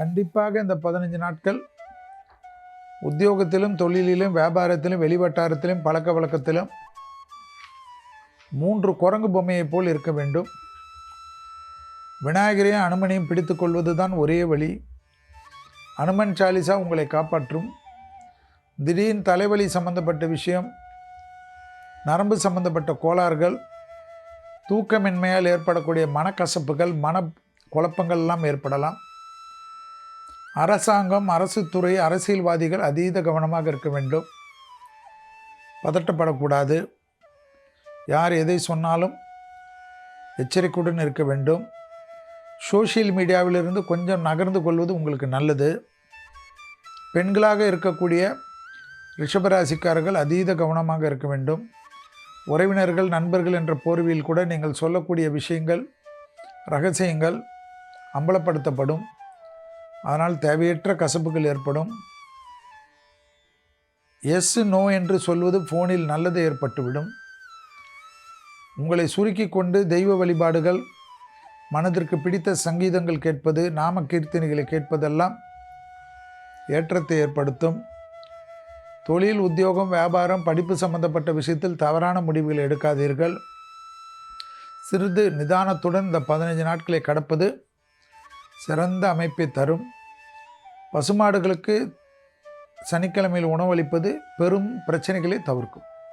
கண்டிப்பாக இந்த 15 நாட்கள் உத்தியோகத்திலும், தொழிலிலும், வியாபாரத்திலும், வெளிவட்டாரத்திலும், பழக்க வழக்கத்திலும் 3 குரங்கு பொம்மையைப் போல் இருக்க வேண்டும். விநாயகரையும் அனுமனையும் பிடித்து கொள்வது தான் ஒரே வழி. அனுமன் சாலிசா உங்களை காப்பாற்றும். திடீர்னு தலைவலி சம்பந்தப்பட்ட விஷயம், நரம்பு சம்பந்தப்பட்ட கோளாறுகள், தூக்கமின்மையால் ஏற்படக்கூடிய மனக்கசப்புகள், மன குழப்பங்கள்லாம் ஏற்படலாம். அரசாங்கம், அரசு துறை, அரசியல்வாதிகள் அதீத கவனமாக இருக்க வேண்டும். பதட்டப்படக்கூடாது. யார் எதை சொன்னாலும் எச்சரிக்கையுடன் இருக்க வேண்டும். சோஷியல் மீடியாவிலிருந்து கொஞ்சம் நகர்ந்து கொள்வது உங்களுக்கு நல்லது. பெண்களாக இருக்கக்கூடிய ரிஷபராசிக்காரர்கள் அதீத கவனமாக இருக்க வேண்டும். உறவினர்கள், நண்பர்கள் என்ற போர்வையில் கூட நீங்கள் சொல்லக்கூடிய விஷயங்கள், ரகசியங்கள் அம்பலப்படுத்தப்படும். அதனால் தேவையற்ற கசப்புகள் ஏற்படும். எஸ் நோ என்று சொல்வது ஃபோனில் நல்லது ஏற்பட்டுவிடும். உங்களை சுருக்கி கொண்டு தெய்வ வழிபாடுகள், மனதிற்கு பிடித்த சங்கீதங்கள் கேட்பது, நாம கீர்த்தனைகளை கேட்பதெல்லாம் ஏற்றத்தை ஏற்படுத்தும். தொழில், உத்தியோகம், வியாபாரம், படிப்பு சம்பந்தப்பட்ட விஷயத்தில் தவறான முடிவுகளை எடுக்காதீர்கள். சிறிது நிதானத்துடன் இந்த 15 நாட்களை கடப்பது சிறந்த அமைப்பை தரும். பசுமாடுகளுக்கு சனிக்கிழமையில் உணவளிப்பது பெரும் பிரச்சனைகளை தவிர்க்கும்.